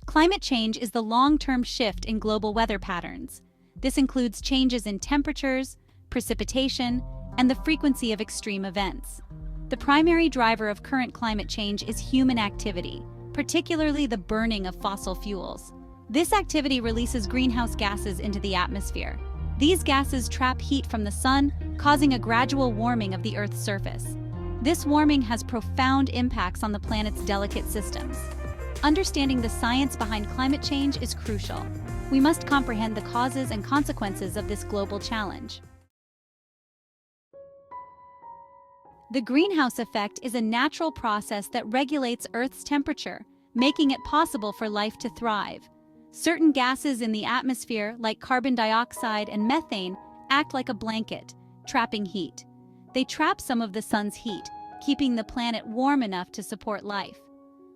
Climate change is the long-term shift in global weather patterns. This includes changes in temperatures, precipitation, and the frequency of extreme events. The primary driver of current climate change is human activity, particularly the burning of fossil fuels. This activity releases greenhouse gases into the atmosphere. These gases trap heat from the sun, causing a gradual warming of the Earth's surface. This warming has profound impacts on the planet's delicate systems. Understanding the science behind climate change is crucial. We must comprehend the causes and consequences of this global challenge. The greenhouse effect is a natural process that regulates Earth's temperature, making it possible for life to thrive. Certain gases in the atmosphere, like carbon dioxide and methane, act like a blanket, trapping heat. They trap some of the sun's heat, keeping the planet warm enough to support life.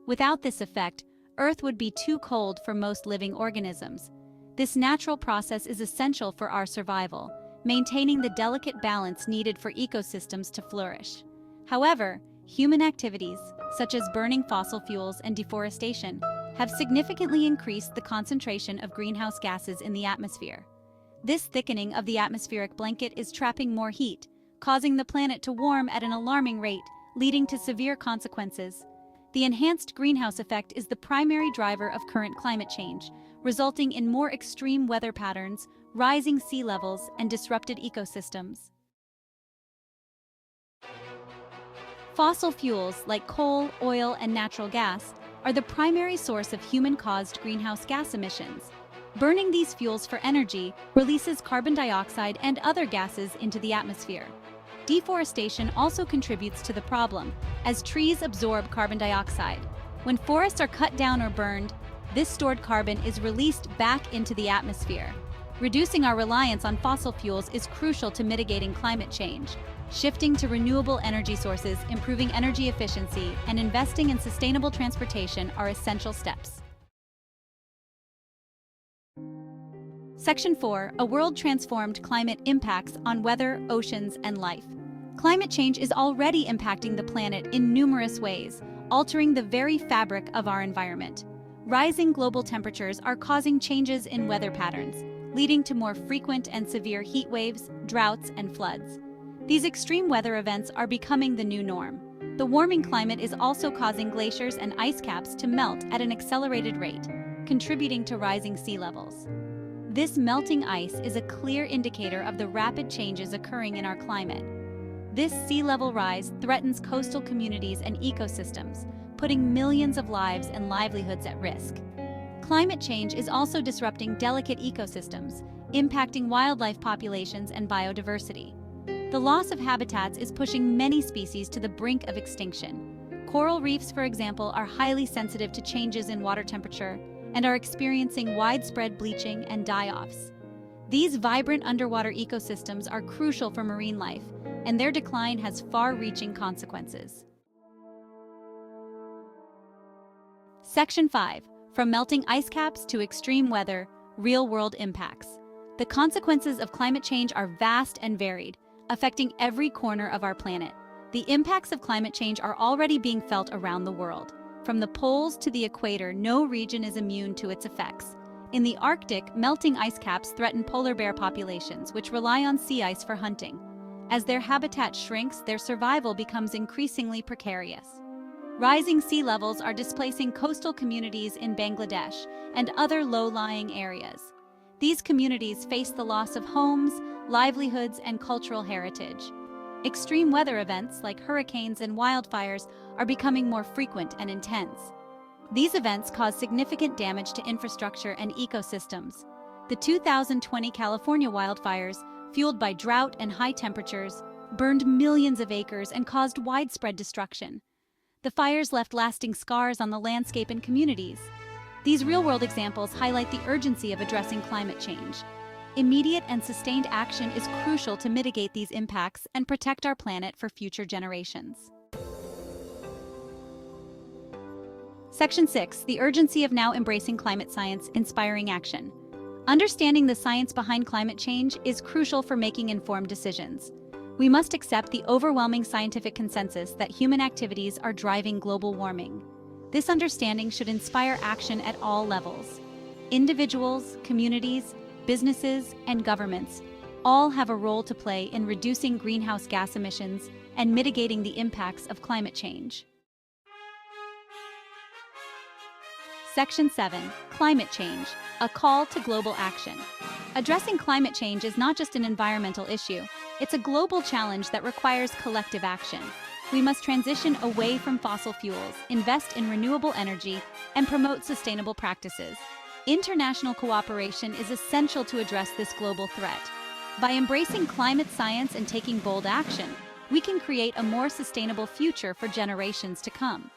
Without this effect, Earth would be too cold for most living organisms. This natural process is essential for our survival, maintaining the delicate balance needed for ecosystems to flourish. However, human activities, such as burning fossil fuels and deforestation, have significantly increased the concentration of greenhouse gases in the atmosphere. This thickening of the atmospheric blanket is trapping more heat, causing the planet to warm at an alarming rate, leading to severe consequences. The enhanced greenhouse effect is the primary driver of current climate change, resulting in more extreme weather patterns, rising sea levels, and disrupted ecosystems. Fossil fuels like coal, oil, and natural gas are the primary source of human-caused greenhouse gas emissions. Burning these fuels for energy releases carbon dioxide and other gases into the atmosphere. Deforestation also contributes to the problem, as trees absorb carbon dioxide. When forests are cut down or burned, this stored carbon is released back into the atmosphere. Reducing our reliance on fossil fuels is crucial to mitigating climate change. Shifting to renewable energy sources, improving energy efficiency, and investing in sustainable transportation are essential steps. Section 4. A world transformed: climate impacts on weather, oceans, and life. Climate change is already impacting the planet in numerous ways, altering the very fabric of our environment. Rising global temperatures are causing changes in weather patterns, leading to more frequent and severe heat waves, droughts, and floods. These extreme weather events are becoming the new norm. The warming climate is also causing glaciers and ice caps to melt at an accelerated rate, contributing to rising sea levels. This melting ice is a clear indicator of the rapid changes occurring in our climate. This sea level rise threatens coastal communities and ecosystems, putting millions of lives and livelihoods at risk. Climate change is also disrupting delicate ecosystems, impacting wildlife populations and biodiversity. The loss of habitats is pushing many species to the brink of extinction. Coral reefs, for example, are highly sensitive to changes in water temperature and are experiencing widespread bleaching and die-offs. These vibrant underwater ecosystems are crucial for marine life, and their decline has far-reaching consequences. Section 5. From melting ice caps to extreme weather, real-world impacts. The consequences of climate change are vast and varied, affecting every corner of our planet. The impacts of climate change are already being felt around the world. From the poles to the equator, no region is immune to its effects. In the Arctic, melting ice caps threaten polar bear populations, which rely on sea ice for hunting. As their habitat shrinks, their survival becomes increasingly precarious. Rising sea levels are displacing coastal communities in Bangladesh and other low-lying areas. These communities face the loss of homes, livelihoods, and cultural heritage. Extreme weather events like hurricanes and wildfires are becoming more frequent and intense. These events cause significant damage to infrastructure and ecosystems. The 2020 California wildfires, fueled by drought and high temperatures, burned millions of acres and caused widespread destruction. The fires left lasting scars on the landscape and communities. These real-world examples highlight the urgency of addressing climate change. Immediate and sustained action is crucial to mitigate these impacts and protect our planet for future generations. Section 6. The urgency of now embracing climate science, inspiring action. Understanding the science behind climate change is crucial for making informed decisions. We must accept the overwhelming scientific consensus that human activities are driving global warming. This understanding should inspire action at all levels. Individuals, communities, businesses, and governments all have a role to play in reducing greenhouse gas emissions and mitigating the impacts of climate change. Section 7. Climate Change, a call to global action. Addressing climate change is not just an environmental issue, it's a global challenge that requires collective action. We must transition away from fossil fuels, invest in renewable energy, and promote sustainable practices. International cooperation is essential to address this global threat. By embracing climate science and taking bold action, we can create a more sustainable future for generations to come.